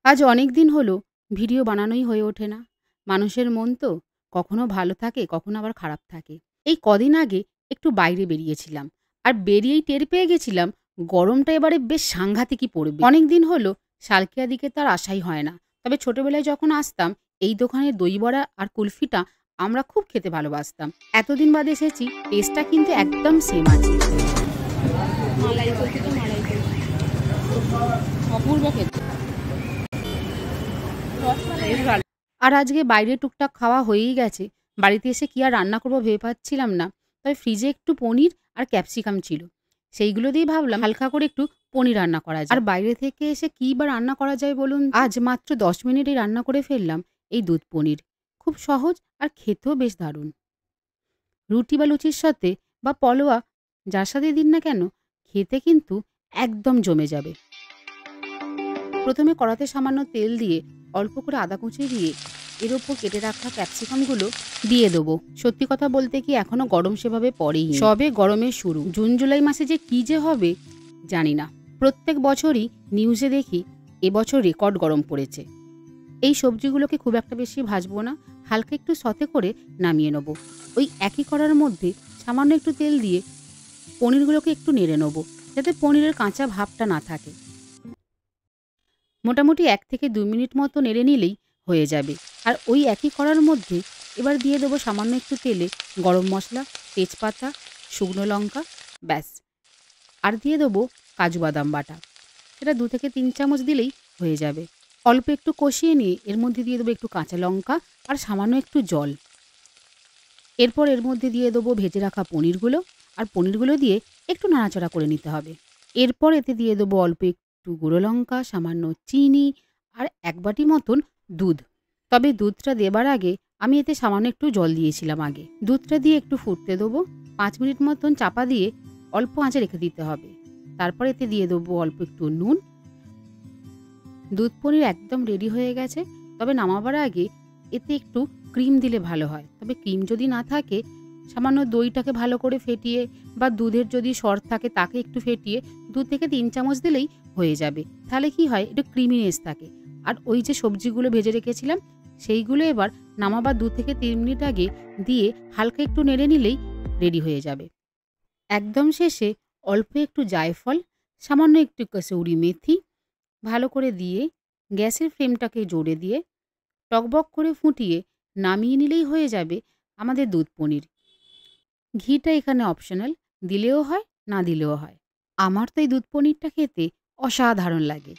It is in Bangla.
আজ অনেক দিন হলো ভিডিও বানানোই হয়ে ওঠে না। মানুষের মন তো কখনো ভালো থাকে, কখনো আবার খারাপ থাকে। এই কদিন আগে একটু বাইরে বেরিয়েছিলাম। আর বেরিয়েই টের পেয়ে গেছিলাম গরমটা এবারে বেশ সাংঘাতিকই পড়বে। অনেকদিন হলো শালকিয়া দিকে তার আশাই হয় না। তবে ছোটবেলায় যখন আসতাম এই দোকানের দই বড়া আর কুলফিটা আমরা খুব খেতে ভালোবাসতাম। এতদিন বাদে এসেছি, টেস্টটা কিন্তু একদম সেম আছে। মালাই কুলফি তো মালাই কুলফি অপূর্ব খেতে। আর আজকে বাইরে টুকটাক খাওয়া হয়েই গেছে। বাড়িতে এসে কি আর রান্না করবো ভেবে পাচ্ছিলাম না। তবে ফ্রিজে একটু পনির আর ক্যাপসিকাম ছিল, সেইগুলো দিয়ে ভাবলাম হালকা করে একটু পনির রান্না করা যায়। আর বাইরে থেকে এসে কি বা রান্না করা যায় বলুন। আজ মাত্র 10 মিনিটেই রান্না করে ফেললাম এই দুধ পনির। খুব সহজ আর খেতেও বেশ দারুণ। রুটি বা লুচির সাথে বা পলোয়া যার সাথে দিন না কেন, খেতে কিন্তু একদম জমে যাবে। প্রথমে কড়াতে সামান্য তেল দিয়ে অল্প করে আদা কুচি দিয়ে এর ওপর কেটে রাখা ক্যাপসিকামগুলো দিয়ে দেবো। সত্যি কথা বলতে কি এখনো গরম সেভাবে পড়েই, সবে গরমের শুরু। জুন জুলাই মাসে যে কি যে হবে জানি না। প্রত্যেক বছরই নিউজে দেখি এবছর রেকর্ড গরম পড়েছে। এই সবজিগুলোকে খুব একটা বেশি ভাজবো না, হালকা একটু সতে করে নামিয়ে নেবো। ওই একই কড়ার মধ্যে সামান্য একটু তেল দিয়ে পনিরগুলোকে একটু নেড়ে নেবো, যাতে পনিরের কাঁচা ভাবটা না থাকে। মোটামুটি 1 থেকে 2 মিনিট মতো নেড়ে নিলেই হয়ে যাবে। আর ওই একই কড়ার মধ্যে এবার দিয়ে দেবো সামান্য একটু তেলে গরম মশলা, তেজপাতা, শুকনো লঙ্কা, ব্যাস। আর দিয়ে দেবো কাজু বাদাম বাটা। সেটা 2 থেকে 3 চামচ দিলেই হয়ে যাবে। অল্প একটু কষিয়ে নিয়ে এর মধ্যে দিয়ে দেবো একটু কাঁচা লঙ্কা আর সামান্য একটু জল। এরপর এর মধ্যে দিয়ে দেবো ভেজে রাখা পনিরগুলো, আর পনিরগুলো দিয়ে একটু নাড়াচাড়া করে নিতে হবে। এরপর এতে দিয়ে দেবো অল্প একটু গুঁড়ো লঙ্কা, সামান্য চিনি আর 1 বাটি মতন দুধ। তবে দুধটা দেবার আগে আমি এতে সামান্য একটু জল দিয়েছিলাম আগে। দুধটা দিয়ে একটু ফুটতে দেবো। 5 মিনিট মতন চাপা দিয়ে অল্প আঁচে রেখে দিতে হবে। তারপর এতে দিয়ে দেবো অল্প একটু নুন। দুধ পনির একদম রেডি হয়ে গেছে। তবে নামাবার আগে এতে একটু ক্রিম দিলে ভালো হয়। তবে ক্রিম যদি না থাকে সামান্য দইটাকে ভালো করে ফেটিয়ে বা দুধের যদি সর থাকে তাকে একটু ফেটিয়ে 2 থেকে 3 চামচ দিলেই হয়ে যাবে। তাহলে কি হয়, একটু ক্রিমিনেস থাকে। আর ওই যে সবজিগুলো ভেজে রেখেছিলাম সেইগুলো এবার নামাবার 2 থেকে 3 মিনিট আগে দিয়ে হালকা একটু নেড়ে নিলেই রেডি হয়ে যাবে। একদম শেষে অল্প একটু জায়ফল, সামান্য একটু কসুরি মেথি ভালো করে দিয়ে গ্যাসের ফ্লেমটাকে জোরে দিয়ে টকবক করে ফুটিয়ে নামিয়ে নিলেই হয়ে যাবে আমাদের দুধ পনির। ঘিটা এখানে অপশনাল, দিলেও হয় না দিলেও হয়। আমার তো এই দুধ পনিরটা খেতে অসাধারণ লাগে।